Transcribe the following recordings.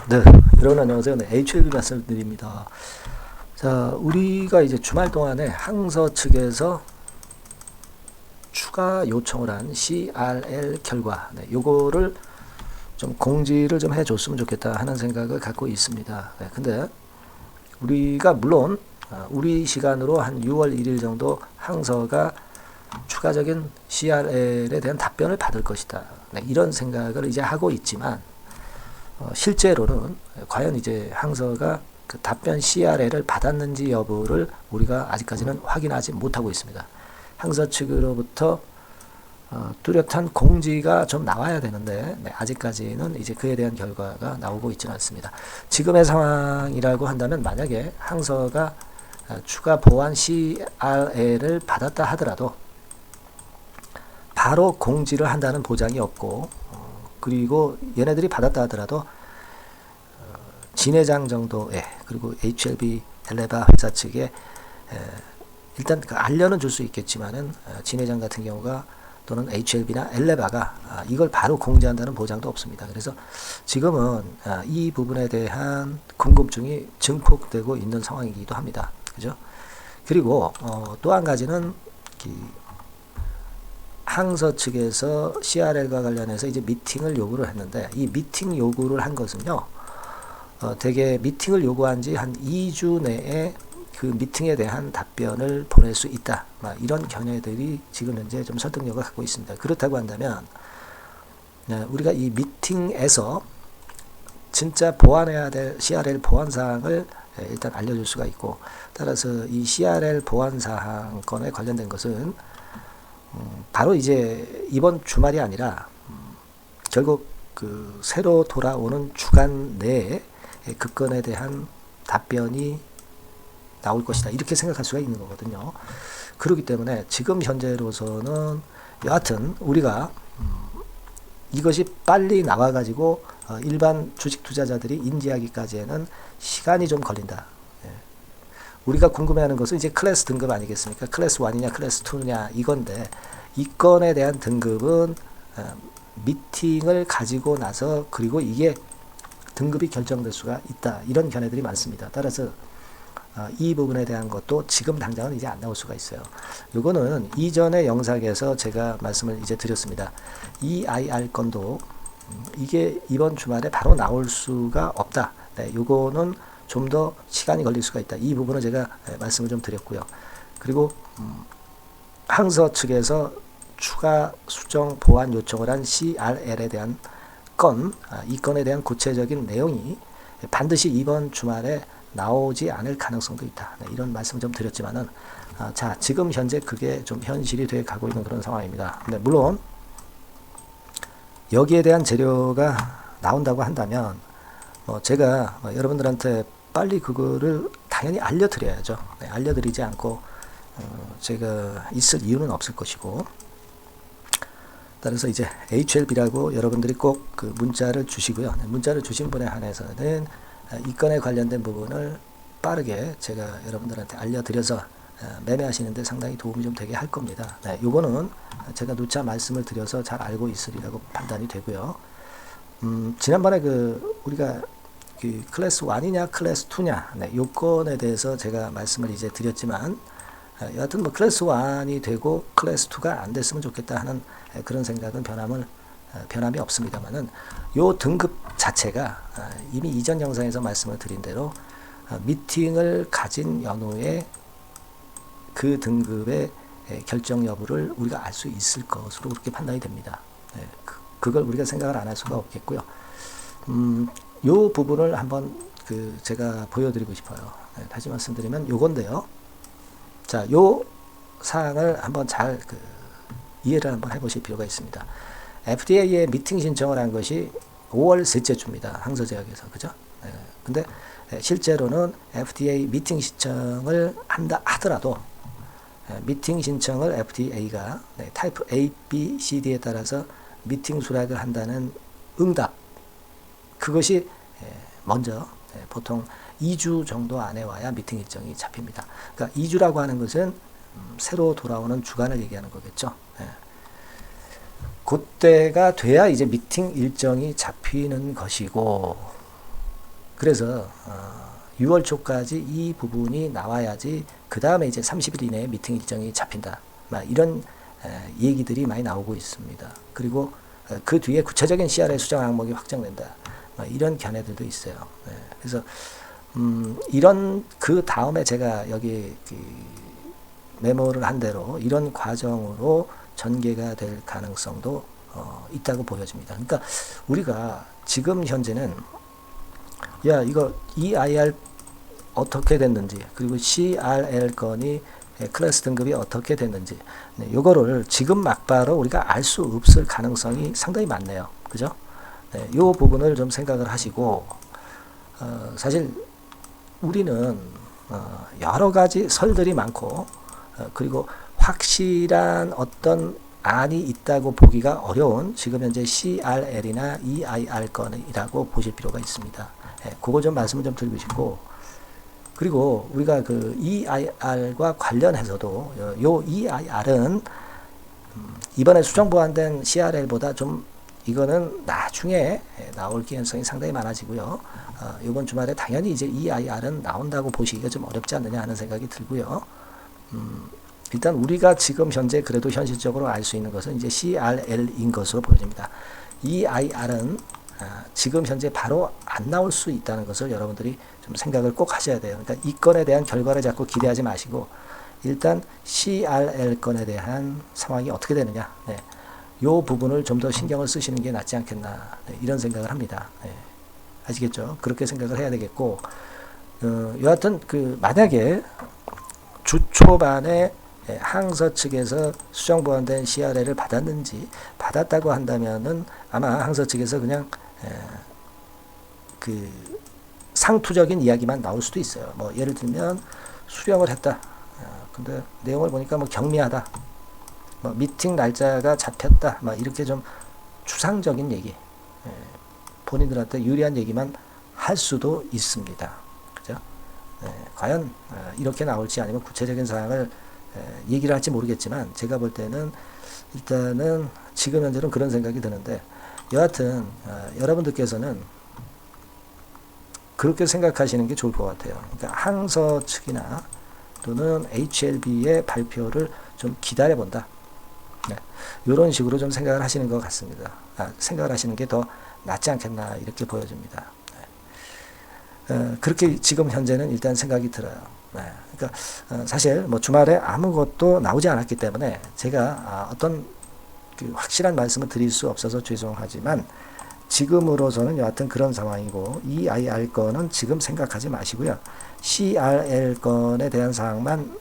네, 여러분 안녕하세요. 네, HLB 말씀드립니다. 자, 우리가 이제 주말 동안에 항서 측에서 추가 요청을 한 CRL 결과, 요거를 좀 공지를 좀 해줬으면 좋겠다 하는 생각을 갖고 있습니다. 네, 근데 우리가 물론 우리 시간으로 한 6월 1일 정도 항서가 추가적인 CRL에 대한 답변을 받을 것이다. 네, 이런 생각을 이제 하고 있지만 실제로는 과연 이제 항서가 그 답변 CRL을 받았는지 여부를 우리가 아직까지는 확인하지 못하고 있습니다. 항서 측으로부터 뚜렷한 공지가 좀 나와야 되는데 아직까지는 이제 그에 대한 결과가 나오고 있지는 않습니다. 지금의 상황이라고 한다면 만약에 항서가 추가 보완 CRL을 받았다 하더라도 바로 공지를 한다는 보장이 없고 그리고 얘네들이 받았다 하더라도 진회장 정도에 그리고 HLB 엘레바 회사 측에 일단 알려는 줄 수 있겠지만은 진회장 같은 경우가 또는 HLB나 엘레바가 이걸 바로 공지한다는 보장도 없습니다. 그래서 지금은 이 부분에 대한 궁금증이 증폭되고 있는 상황이기도 합니다. 그죠? 그리고 또 한 가지는 항서 측에서 CRL과 관련해서 이제 미팅을 요구를 했는데 이 미팅 요구를 한 것은요. 대개 미팅을 요구한 지 한 2주 내에 그 미팅에 대한 답변을 보낼 수 있다. 이런 견해들이 지금 현재 좀 설득력을 갖고 있습니다. 그렇다고 한다면 우리가 이 미팅에서 진짜 보완해야 될 CRL 보완 사항을 일단 알려줄 수가 있고 따라서 이 CRL 보완 사항 건에 관련된 것은 바로 이제 이번 주말이 아니라 결국 그 새로 돌아오는 주간 내에 그 건에 대한 답변이 나올 것이다. 이렇게 생각할 수가 있는 거거든요. 그렇기 때문에 지금 현재로서는 여하튼 우리가 이것이 빨리 나와가지고 일반 주식 투자자들이 인지하기까지에는 시간이 좀 걸린다. 우리가 궁금해하는 것은 이제 클래스 등급 아니겠습니까? 클래스 1이냐 클래스 2냐 이건데 이 건에 대한 등급은 미팅을 가지고 나서 그리고 이게 등급이 결정될 수가 있다. 이런 견해들이 많습니다. 따라서 이 부분에 대한 것도 지금 당장은 이제 안 나올 수가 있어요. 요거는 이전의 영상에서 제가 말씀을 이제 드렸습니다. EIR 건도 이게 이번 주말에 바로 나올 수가 없다. 네, 요거는 좀 더 시간이 걸릴 수가 있다. 이 부분은 제가 말씀을 좀 드렸고요. 그리고 항서 측에서 추가 수정 보완 요청을 한 CRL에 대한 건, 이 건에 대한 구체적인 내용이 반드시 이번 주말에 나오지 않을 가능성도 있다. 네, 이런 말씀을 좀 드렸지만은 자 지금 현재 그게 좀 현실이 돼 가고 있는 그런 상황입니다. 근데 물론 여기에 대한 재료가 나온다고 한다면 제가 여러분들한테 빨리 그거를 당연히 알려드려야죠. 네, 알려드리지 않고 제가 있을 이유는 없을 것이고 따라서 이제 HLB라고 여러분들이 꼭 그 문자를 주시고요. 네, 문자를 주신 분에 한해서는 이 건에 관련된 부분을 빠르게 제가 여러분들한테 알려드려서 매매하시는데 상당히 도움이 좀 되게 할 겁니다. 네, 요거는 제가 누차 말씀을 드려서 잘 알고 있으리라고 판단이 되고요. 지난번에 우리가 그 클래스 1이냐 클래스 2냐 네, 요건에 대해서 제가 말씀을 이제 드렸지만 여하튼 뭐 클래스 1이 되고 클래스 2가 안 됐으면 좋겠다 하는 그런 생각은 변함이 없습니다만은 요 등급 자체가 이미 이전 영상에서 말씀을 드린 대로 미팅을 가진 연후에 그 등급의 결정 여부를 우리가 알 수 있을 것으로 그렇게 판단이 됩니다. 네, 그걸 우리가 생각을 안 할 수가 없겠고요. 요 부분을 한번 제가 보여드리고 싶어요. 네, 다시 말씀드리면 요건데요. 자, 요 사항을 한번 잘 이해를 한번 해보실 필요가 있습니다. FDA에 미팅 신청을 한 것이 5월 셋째 주입니다. 항서제약에서 그죠? 네, 근데 실제로는 FDA 미팅 신청을 한다 하더라도 미팅 신청을 FDA가 타입 A, B, C, D에 따라서 미팅 수락을 한다는 응답 그것이 먼저 보통 2주 정도 안에 와야 미팅 일정이 잡힙니다. 그러니까 2주라고 하는 것은 새로 돌아오는 주간을 얘기하는 거겠죠. 그때가 돼야 이제 미팅 일정이 잡히는 것이고 그래서 6월 초까지 이 부분이 나와야지 그 다음에 이제 30일 이내에 미팅 일정이 잡힌다. 이런 얘기들이 많이 나오고 있습니다. 그리고 그 뒤에 구체적인 CRA 수정 항목이 확정된다. 이런 견해들도 있어요. 그래서 이런 그 다음에 제가 여기 그 메모를 한 대로 이런 과정으로 전개가 될 가능성도 있다고 보여집니다. 그러니까 우리가 지금 현재는 이거 EIR 어떻게 됐는지 그리고 CRL 건이 클래스 등급이 어떻게 됐는지 요거를 지금 막바로 우리가 알 수 없을 가능성이 상당히 많네요. 그죠? 요 부분을 좀 생각을 하시고 사실 우리는 여러 가지 설들이 많고 그리고 확실한 어떤 안이 있다고 보기가 어려운 지금 현재 CRL이나 EIR 건이라고 보실 필요가 있습니다. 그거 좀 말씀을 좀 드리고 싶고, 그리고 우리가 그 EIR과 관련해서도 요 EIR은 이번에 수정 보완된 CRL보다 좀 이거는 나중에 나올 가능성이 상당히 많아지고요. 이번 주말에 당연히 이제 EIR은 나온다고 보시기가 좀 어렵지 않느냐 하는 생각이 들고요. 일단 우리가 지금 현재 그래도 현실적으로 알 수 있는 것은 이제 CRL인 것으로 보여집니다. EIR은 지금 현재 바로 안 나올 수 있다는 것을 여러분들이 좀 생각을 꼭 하셔야 돼요. 그러니까 이 건에 대한 결과를 자꾸 기대하지 마시고 일단 CRL 건에 대한 상황이 어떻게 되느냐, 이 부분을 좀 더 신경을 쓰시는 게 낫지 않겠나, 이런 생각을 합니다. 아시겠죠? 그렇게 생각을 해야 되겠고, 여하튼 그 만약에 주 초반에 항서 측에서 수정 보완된 CRL을 받았다고 한다면은 아마 항서 측에서 그냥 그 상투적인 이야기만 나올 수도 있어요. 뭐 예를 들면 수령을 했다. 근데 내용을 보니까 뭐 경미하다. 뭐 미팅 날짜가 잡혔다. 이렇게 좀 추상적인 얘기, 본인들한테 유리한 얘기만 할 수도 있습니다. 그죠? 과연 이렇게 나올지 아니면 구체적인 사항을 얘기를 할지 모르겠지만 제가 볼 때는 일단은 지금 현재는 그런 생각이 드는데, 여하튼 여러분들께서는 그렇게 생각하시는 게 좋을 것 같아요. 그러니까 항서 측이나 또는 HLB의 발표를 좀 기다려본다. 이런 식으로 좀 생각을 하시는 것 같습니다. 생각을 하시는 게 더 낫지 않겠나 이렇게 보여집니다. 그렇게 지금 현재는 일단 생각이 들어요. 그러니까 사실 뭐 주말에 아무것도 나오지 않았기 때문에 제가 어떤 그 확실한 말씀을 드릴 수 없어서 죄송하지만 지금으로서는 여하튼 그런 상황이고, EIR 건은 지금 생각하지 마시고요. CRL 건에 대한 사항만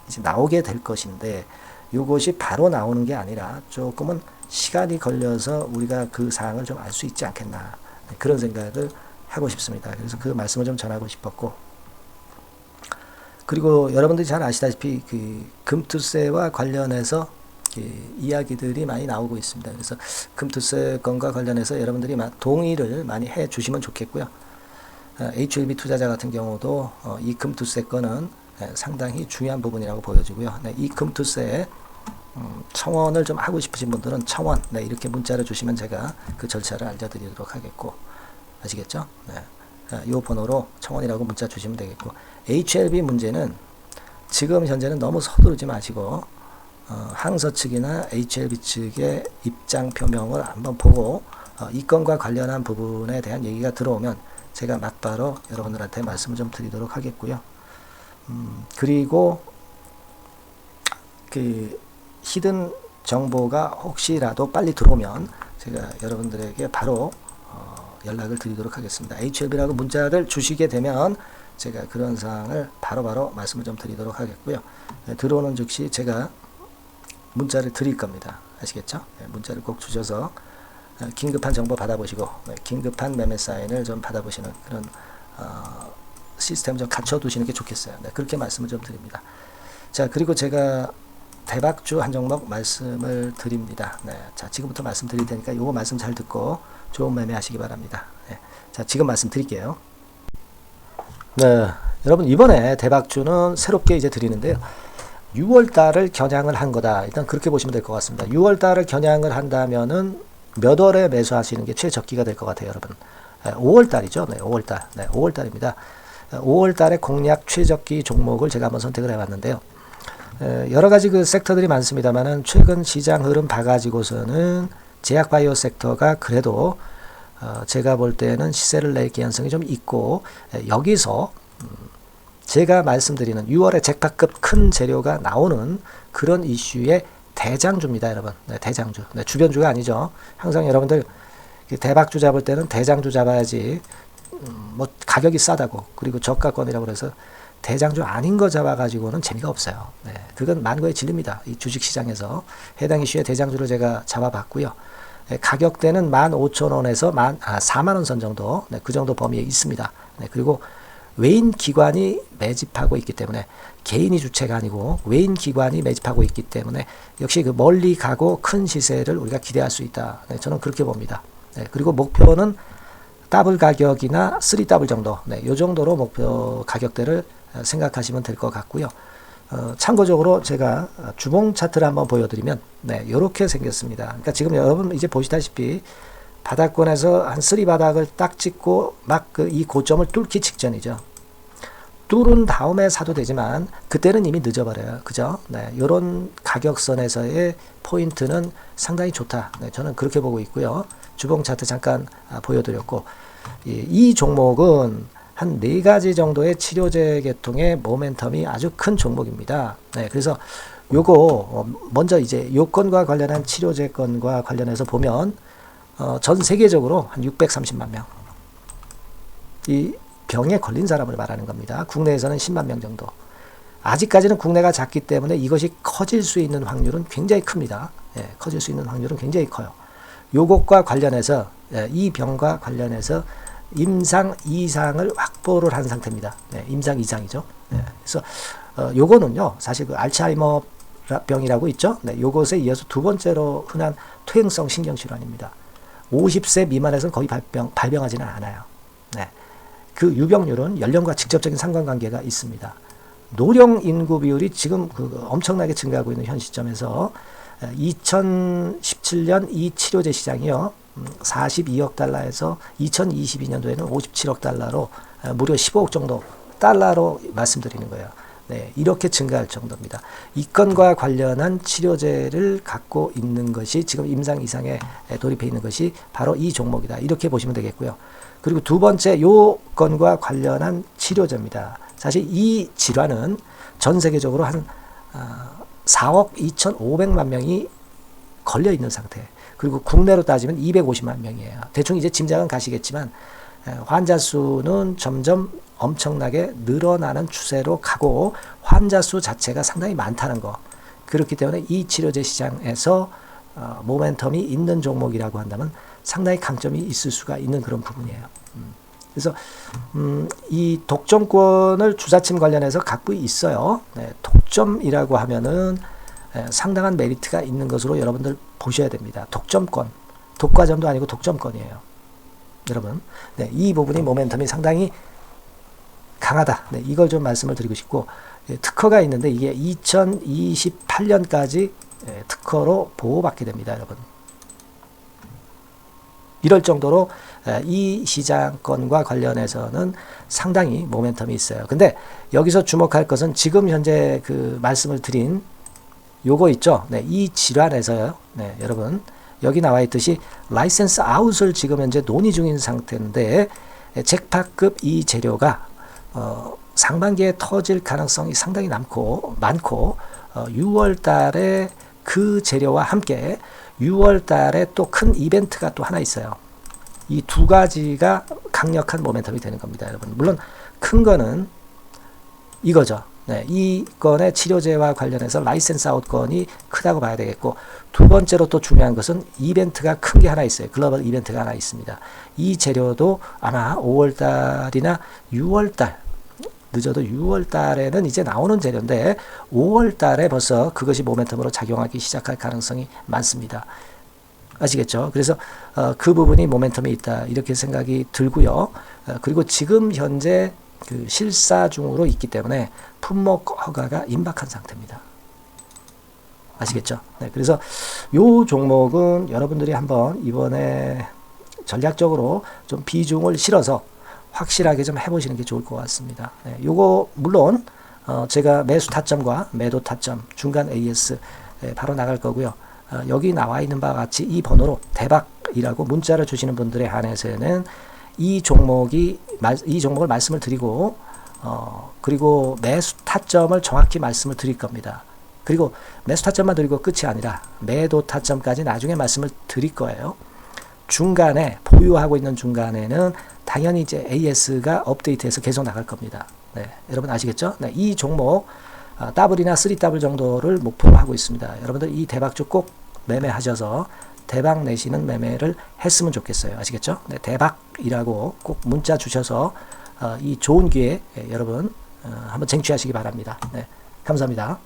이제 나오게 될 것인데 이것이 바로 나오는 게 아니라 조금은 시간이 걸려서 우리가 그 사항을 좀 알 수 있지 않겠나, 그런 생각을 하고 싶습니다. 그래서 그 말씀을 좀 전하고 싶었고, 그리고 여러분들이 잘 아시다시피 그 금투세와 관련해서 이야기들이 많이 나오고 있습니다. 그래서 금투세 건과 관련해서 여러분들이 동의를 많이 해 주시면 좋겠고요. HLB 투자자 같은 경우도 이 금투세 건은 상당히 중요한 부분이라고 보여지고요. 이 금투세 청원을 좀 하고 싶으신 분들은 청원, 이렇게 문자를 주시면 제가 그 절차를 알려드리도록 하겠고, 아시겠죠? 이 번호로 청원이라고 문자 주시면 되겠고, HLB 문제는 지금 현재는 너무 서두르지 마시고 항서 측이나 HLB 측의 입장 표명을 한번 보고 이 건과 관련한 부분에 대한 얘기가 들어오면 제가 막바로 여러분들한테 말씀을 좀 드리도록 하겠고요. 그리고 그 히든 정보가 혹시라도 빨리 들어오면 제가 여러분들에게 바로 연락을 드리도록 하겠습니다. HLB라고 문자를 주시게 되면 제가 그런 사항을 바로바로 말씀을 좀 드리도록 하겠고요. 들어오는 즉시 제가 문자를 드릴 겁니다. 아시겠죠? 문자를 꼭 주셔서 긴급한 정보 받아보시고 긴급한 매매 사인을 좀 받아보시는 그런 시스템을 좀 갖춰두시는 게 좋겠어요. 그렇게 말씀을 좀 드립니다. 자, 그리고 제가 대박주 한 종목 말씀을 드립니다. 자, 지금부터 말씀드릴 테니까 요거 말씀 잘 듣고 좋은 매매 하시기 바랍니다. 자, 지금 말씀드릴게요. 여러분, 이번에 대박주는 새롭게 이제 드리는데요. 6월달을 겨냥을 한 거다. 일단 그렇게 보시면 될 것 같습니다. 6월달을 겨냥을 한다면은 몇 월에 매수하시는 게 최적기가 될 것 같아요, 여러분. 5월달이죠. 네, 5월달. 네, 5월달입니다. 5월달에 공략 최적기 종목을 제가 한번 선택을 해봤는데요. 여러 가지 그 섹터들이 많습니다만은 최근 시장 흐름 봐가지고서는 제약바이오 섹터가 그래도 제가 볼 때는 시세를 낼 개연성이 좀 있고, 여기서 제가 말씀드리는 6월에 잭팟급 큰 재료가 나오는 그런 이슈의 대장주입니다, 여러분. 네, 대장주. 네, 주변주가 아니죠. 항상 여러분들 대박주 잡을 때는 대장주 잡아야지. 뭐 가격이 싸다고, 그리고 저가권이라고 그래서 대장주 아닌 거 잡아가지고는 재미가 없어요. 네, 그건 만고의 진리입니다. 이 주식시장에서 해당 이슈의 대장주를 제가 잡아봤고요. 네, 가격대는 15,000원에서 4만원 선 정도, 네, 그 정도 범위에 있습니다. 네, 그리고 외인 기관이 매집하고 있기 때문에, 개인이 주체가 아니고 외인 기관이 매집하고 있기 때문에 역시 그 멀리 가고 큰 시세를 우리가 기대할 수 있다. 네, 저는 그렇게 봅니다. 네, 그리고 목표는 더블 가격이나 3더블 정도, 네, 요 정도로 목표 가격대를 생각하시면 될 것 같고요. 참고적으로 제가 주봉 차트를 한번 보여드리면, 네, 요렇게 생겼습니다. 그러니까 지금 여러분 이제 보시다시피 바닥권에서 한 3바닥을 딱 찍고 막 이 고점을 뚫기 직전이죠. 뚫은 다음에 사도 되지만 그때는 이미 늦어버려요. 그죠? 네, 요런 가격선에서의 포인트는 상당히 좋다. 네, 저는 그렇게 보고 있고요. 주봉 차트 잠깐 보여드렸고, 이 종목은 한 4가지 정도의 치료제 계통의 모멘텀이 아주 큰 종목입니다. 네, 그래서 요거 먼저 이제 요건과 관련한 치료제 건과 관련해서 보면 전 세계적으로 한 630만 명. 이 병에 걸린 사람을 말하는 겁니다. 국내에서는 10만 명 정도. 아직까지는 국내가 작기 때문에 이것이 커질 수 있는 확률은 굉장히 큽니다. 예, 커질 수 있는 확률은 굉장히 커요. 요것과 관련해서, 이 병과 관련해서 임상 이상을 확보를 한 상태입니다. 네, 임상 이상이죠. 네, 그래서 요거는요, 사실 그 알츠하이머 병이라고 있죠. 네, 요것에 이어서 두 번째로 흔한 퇴행성 신경질환입니다. 50세 미만에서는 거의 발병하지는 않아요. 네, 그 유병률은 연령과 직접적인 상관관계가 있습니다. 노령 인구 비율이 지금 엄청나게 증가하고 있는 현 시점에서 2017년 이 치료제 시장이요, 42억 달러에서 2022년도에는 57억 달러로 무려 15억 정도 달러로 말씀드리는 거예요. 네, 이렇게 증가할 정도입니다. 이 건과 관련한 치료제를 갖고 있는 것이 지금 임상 이상에 돌입해 있는 것이 바로 이 종목이다. 이렇게 보시면 되겠고요. 그리고 두 번째 요 건과 관련한 치료제입니다. 사실 이 질환은 전 세계적으로 한 4억 2,500만 명이 걸려 있는 상태. 그리고 국내로 따지면 250만 명이에요. 대충 이제 짐작은 가시겠지만 환자 수는 점점 엄청나게 늘어나는 추세로 가고 환자 수 자체가 상당히 많다는 거. 그렇기 때문에 이 치료제 시장에서 모멘텀이 있는 종목이라고 한다면 상당히 강점이 있을 수가 있는 그런 부분이에요. 그래서 이 독점권을 주사침 관련해서 갖고 있어요. 네, 독점이라고 하면은 상당한 메리트가 있는 것으로 여러분들 보셔야 됩니다. 독점권, 독과점도 아니고 독점권이에요. 여러분, 네, 이 부분이 모멘텀이 상당히 강하다. 네, 이걸 좀 말씀을 드리고 싶고, 특허가 있는데 이게 2028년까지 특허로 보호받게 됩니다, 여러분. 이럴 정도로 이 시장권과 관련해서는 상당히 모멘텀이 있어요. 근데 여기서 주목할 것은 지금 현재 그 말씀을 드린 요거 있죠. 네, 이 질환에서요. 네, 여러분 여기 나와 있듯이 라이센스 아웃을 지금 현재 논의 중인 상태인데 잭팟급 이 재료가 상반기에 터질 가능성이 상당히 많고 6월 달에 그 재료와 함께 6월 달에 또 큰 이벤트가 또 하나 있어요. 이 두 가지가 강력한 모멘텀이 되는 겁니다, 여러분. 물론 큰 거는 이거죠. 네, 이 건의 치료제와 관련해서 라이센스 아웃 건이 크다고 봐야 되겠고, 두 번째로 또 중요한 것은 이벤트가 큰 게 하나 있어요. 글로벌 이벤트가 하나 있습니다. 이 재료도 아마 5월 달이나 6월 달, 늦어도 6월 달에는 이제 나오는 재료인데 5월 달에 벌써 그것이 모멘텀으로 작용하기 시작할 가능성이 많습니다. 아시겠죠? 그래서 그 부분이 모멘텀이 있다 이렇게 생각이 들고요. 그리고 지금 현재 그 실사 중으로 있기 때문에 품목 허가가 임박한 상태입니다. 아시겠죠? 네, 그래서 요 종목은 여러분들이 한번 이번에 전략적으로 좀 비중을 실어서 확실하게 좀 해보시는 게 좋을 것 같습니다. 네, 요거 물론 제가 매수 타점과 매도 타점 중간 AS 바로 나갈 거고요. 여기 나와 있는 바와 같이 이 번호로 대박이라고 문자를 주시는 분들에 한해서는 이 종목을 말씀을 드리고 그리고 매수 타점을 정확히 말씀을 드릴 겁니다. 그리고 매수 타점만 드리고 끝이 아니라 매도 타점까지 나중에 말씀을 드릴 거예요. 중간에 보유하고 있는 중간에는 당연히 이제 AS가 업데이트해서 계속 나갈 겁니다. 네, 여러분 아시겠죠? 네, 이 종목 더블이나 3더블 정도를 목표로 하고 있습니다. 여러분들 이 대박주 꼭 매매하셔서 대박 내시는 매매를 했으면 좋겠어요. 아시겠죠? 네, 대박이라고 꼭 문자 주셔서 이 좋은 기회 여러분 한번 쟁취하시기 바랍니다. 네, 감사합니다.